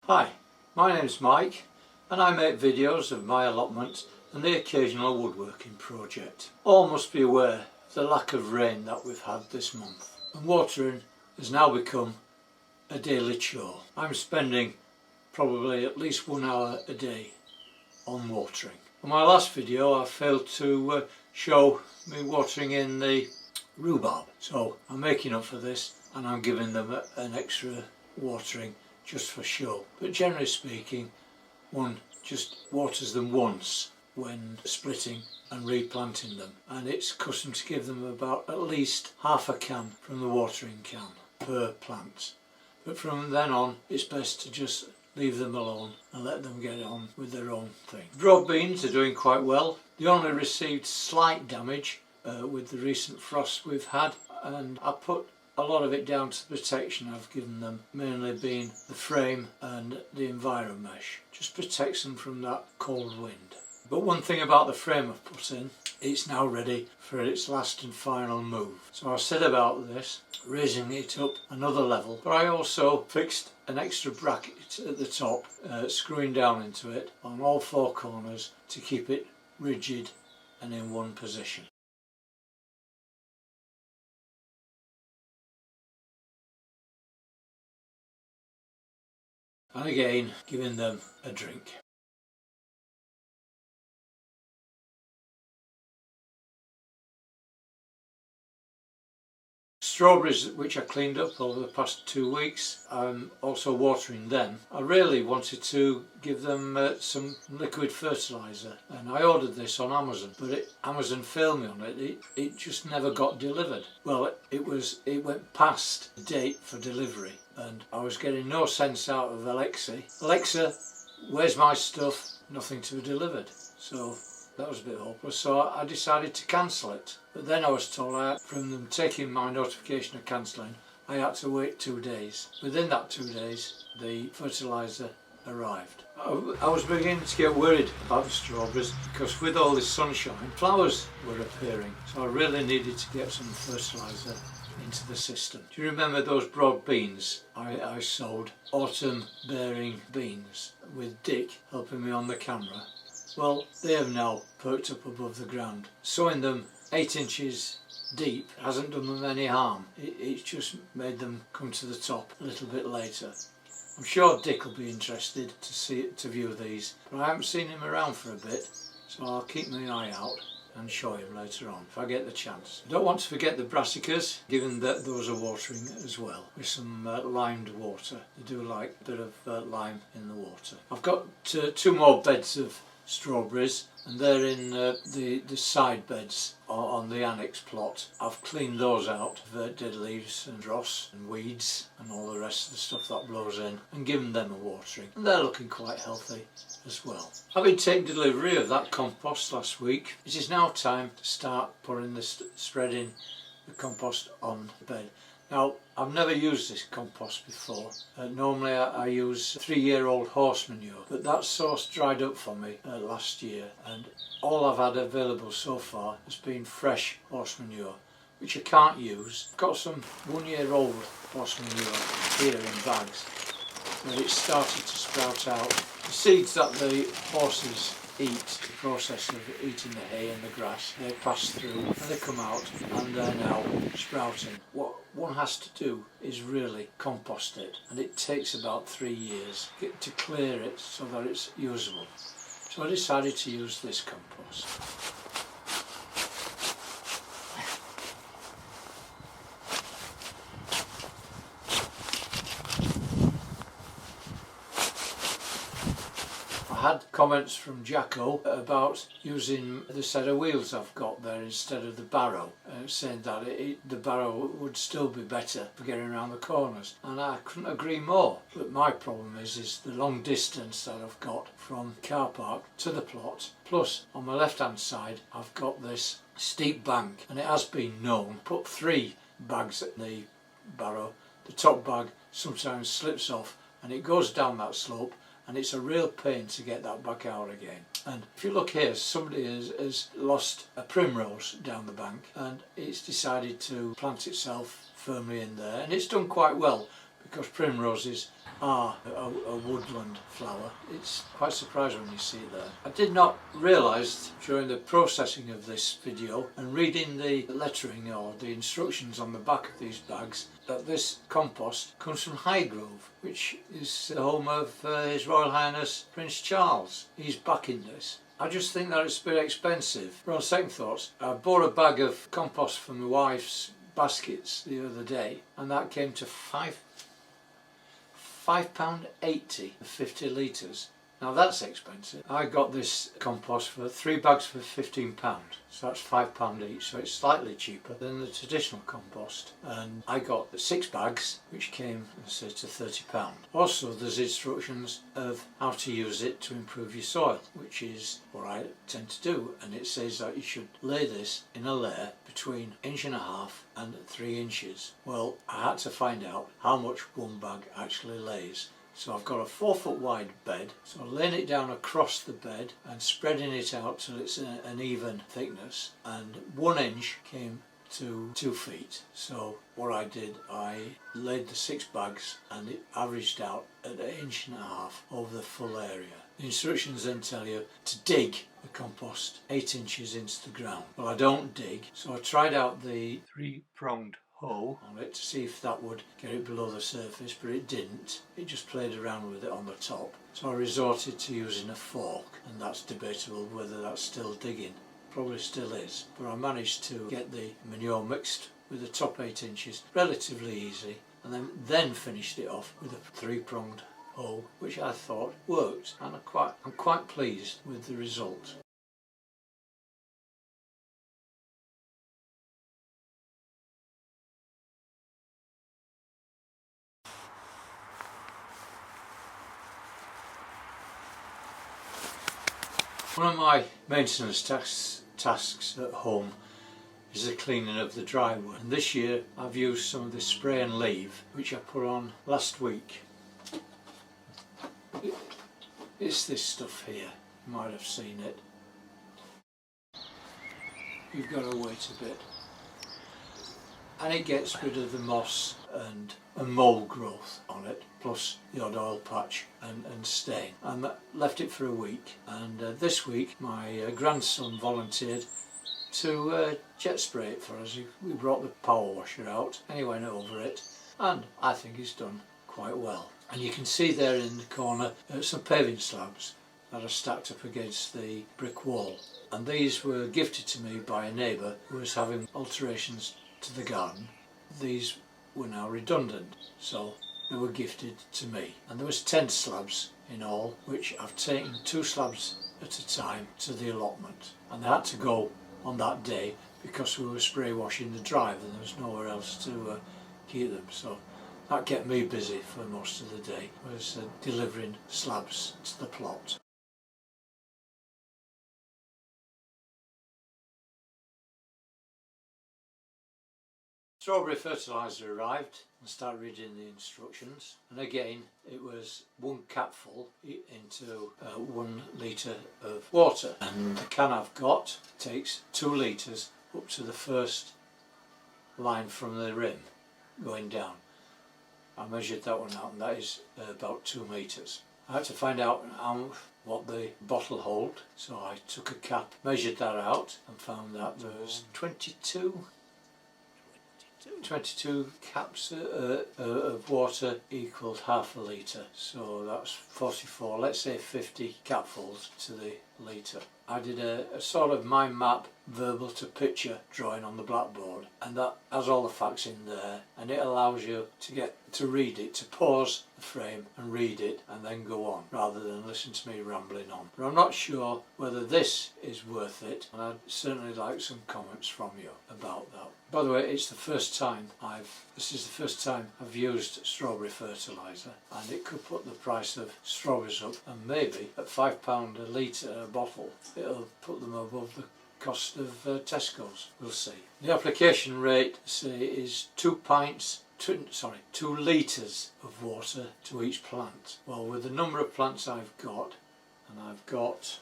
Hi, my name's Mike and I make videos of my allotment and the occasional woodworking project. All must be aware of the lack of rain that we've had this month, and watering has now become a daily chore. I'm spending probably at least 1 hour a day on watering. In my last video I failed to show me watering in the rhubarb, so I'm making up for this and I'm giving them an extra watering just for show. But generally speaking, one just waters them once when splitting and replanting them, and it's custom to give them about at least half a can from the watering can per plant. But from then on it's best to just leave them alone and let them get on with their own thing. Broad beans are doing quite well. They only received slight damage with the recent frost we've had, and I put a lot of it down to the protection I've given them, mainly being the frame and the enviro mesh. Just protects them from that cold wind. But one thing about the frame I've put in, it's now ready for its last and final move. So I set about this, raising it up another level, but I also fixed an extra bracket at the top, screwing down into it on all four corners to keep it rigid and in one position. And again, giving them a drink. Strawberries, which I cleaned up over the past 2 weeks, I'm also watering them. I really wanted to give them some liquid fertiliser, and I ordered this on Amazon, but Amazon failed me on it. It just never got delivered. Well, it went past the date for delivery, and I was getting no sense out of Alexa. Alexa, where's my stuff? Nothing to be delivered. So that was a bit hopeless, so I decided to cancel it. But then I was told from them taking my notification of cancelling, I had to wait 2 days. Within that 2 days, the fertiliser arrived. I was beginning to get worried about the strawberries because with all this sunshine, flowers were appearing. So I really needed to get some fertiliser into the system. Do you remember those broad beans I sowed? Autumn bearing beans, with Dick helping me on the camera. Well, they have now perked up above the ground. Sowing them 8 inches deep hasn't done them any harm. It's just made them come to the top a little bit later. I'm sure Dick will be interested to view these, but I haven't seen him around for a bit, so I'll keep my eye out and show him later on if I get the chance. I don't want to forget the Brassicas, given that those are watering as well with some limed water. They do like a bit of lime in the water. I've got 2 more beds of strawberries, and they're in the side beds on the annex plot. I've cleaned those out of dead leaves and dross and weeds and all the rest of the stuff that blows in, and given them a watering, and they're looking quite healthy as well. Having taken delivery of that compost last week, it is now time to start spreading the compost on the bed. Now, I've never used this compost before. Normally I use 3-year-old horse manure, but that source dried up for me last year, and all I've had available so far has been fresh horse manure, which I can't use. I've got some 1-year-old horse manure here in bags, but it's started to sprout out. The seeds that the horses eat, the process of eating the hay and the grass, they pass through and they come out and they're now sprouting. What one has to do is really compost it, and it takes about 3 years to clear it so that it's usable. So I decided to use this compost. I had comments from Jacko about using the set of wheels I've got there instead of the barrow, saying that the barrow would still be better for getting around the corners, and I couldn't agree more. But my problem is the long distance that I've got from the car park to the plot, plus on my left hand side I've got this steep bank, and it has been known, put 3 bags in the barrow, the top bag sometimes slips off and it goes down that slope, and it's a real pain to get that back out again. And if you look here, somebody has lost a primrose down the bank, and it's decided to plant itself firmly in there, and it's done quite well because primroses are a woodland flower. It's quite surprising when you see it there. I did not realise during the processing of this video and reading the lettering or the instructions on the back of these bags that this compost comes from Highgrove, which is the home of His Royal Highness Prince Charles. He's backing this. I just think that it's a bit expensive. But on second thoughts, I bought a bag of compost from my wife's baskets the other day, and that came to £5.80 for 50 litres. Now that's expensive. I got this compost for 3 bags for £15, so that's £5 each, so it's slightly cheaper than the traditional compost. And I got 6 bags, which came to £30. Also, there's instructions of how to use it to improve your soil, which is what I tend to do, and it says that you should lay this in a layer between 1.5 and 3 inches. Well, I had to find out how much one bag actually lays. So I've got a 4-foot wide bed, so I'm laying it down across the bed and spreading it out till it's an even thickness, and 1 inch came to 2 feet. So what I did, I laid the 6 bags and it averaged out at 1.5 inches over the full area. The instructions then tell you to dig the compost 8 inches into the ground. Well, I don't dig, so I tried out the 3-pronged hoe on it to see if that would get it below the surface, but it didn't. It just played around with it on the top. So I resorted to using a fork, and that's debatable whether that's still digging. Probably still is, but I managed to get the manure mixed with the top 8 inches relatively easy, and then finished it off with a 3-pronged hoe, which I thought worked, and I'm quite pleased with the result. One of my maintenance tasks at home is the cleaning of the driveway, and this year I've used some of this spray and leave which I put on last week. It's this stuff here, you might have seen it. You've got to wait a bit, and it gets rid of the moss and mould growth on it, plus the odd oil patch and stain. And that left it for a week, and this week my grandson volunteered to jet spray it for us. We brought the power washer out and he went over it, and I think he's done quite well. And you can see there in the corner some paving slabs that are stacked up against the brick wall, and these were gifted to me by a neighbour who was having alterations to the garden. These were now redundant, so they were gifted to me, and there was 10 slabs in all, which I've taken 2 slabs at a time to the allotment, and they had to go on that day because we were spray washing the drive and there was nowhere else to keep them. So that kept me busy for most of the day, was delivering slabs to the plot. Strawberry fertiliser arrived and started reading the instructions, and again it was 1 capful into 1 litre of water, and the can I've got takes 2 litres up to the first line from the rim going down. I measured that one out, and that is about 2 metres. I had to find out what the bottle held, so I took a cap, measured that out, and found that there was 22 caps of water equaled half a litre, so that's 44, let's say 50 capfuls to the litre. I did a sort of mind map verbal to picture drawing on the blackboard, and that has all the facts in there, and it allows you to read it, to pause the frame and read it and then go on, rather than listen to me rambling on. But I'm not sure whether this is worth it, and I'd certainly like some comments from you about that. By the way, this is the first time I've used strawberry fertiliser, and it could put the price of strawberries up, and maybe at £5 a litre a bottle it'll put them above the cost of Tesco's. We'll see. The application rate, say, is 2 litres of water to each plant. Well, with the number of plants I've got, and I've got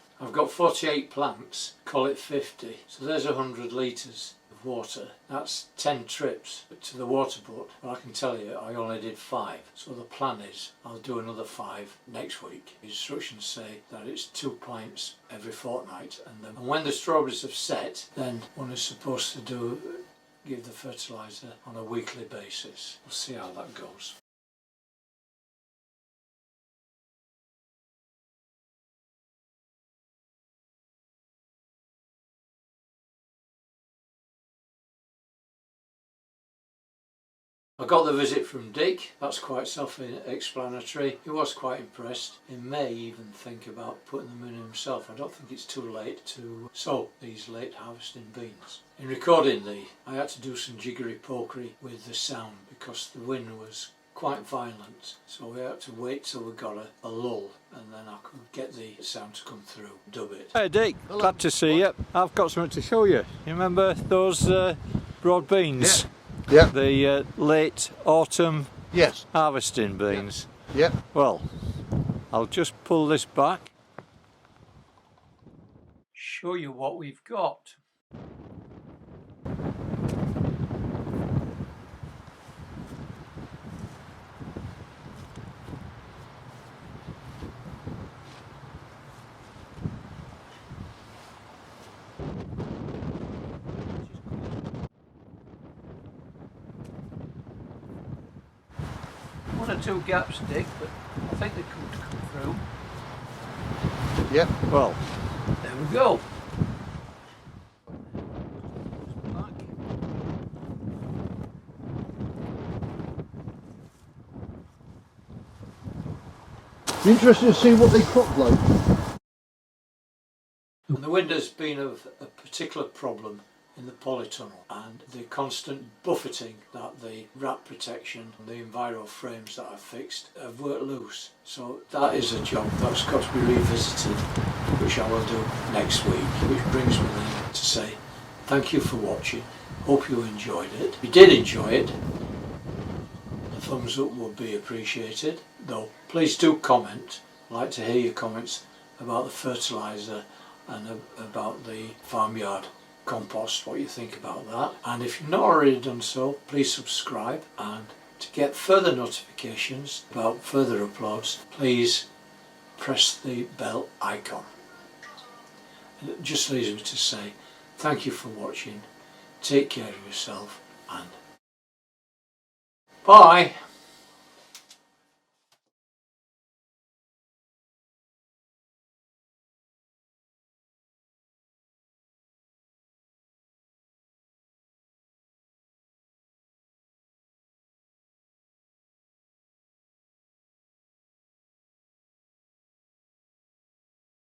48 plants, call it 50, so there's 100 litres of water. That's 10 trips to the water butt, but I can tell you I only did 5. So the plan is I'll do another 5 next week. The instructions say that it's 2 pints every fortnight, and when the strawberries have set, then one is supposed to give the fertiliser on a weekly basis. We'll see how that goes. I got the visit from Dick. That's quite self-explanatory. He was quite impressed. He may even think about putting them in himself. I don't think it's too late to sow these late harvesting beans. In recording I had to do some jiggery-pokery with the sound because the wind was quite violent, so we had to wait till we got a lull and then I could get the sound to come through, dub it. Hey Dick, hello. Glad to see you. I've got something to show you. You remember those broad beans? Yeah. Yeah. The late autumn harvesting beans. Yeah. Well, I'll just pull this back. Show you what we've got. One or two gaps, Dick, but I think they could come through. Yep. Well, there we go. Interesting to see what they crop like. And the wind has been of a particular problem in the polytunnel, and the constant buffeting that the wrap protection and the enviro frames that I've fixed have worked loose. So that is a job that's got to be revisited, which I will do next week, which brings me then to say thank you for watching. Hope you enjoyed it. If you did enjoy it, a thumbs up would be appreciated, though please do comment. I'd like to hear your comments about the fertiliser and about the Farmyard compost, what you think about that. And if you've not already done so, please subscribe, and to get further notifications about further uploads, please press the bell icon. And it just leaves me to say thank you for watching, take care of yourself, and bye.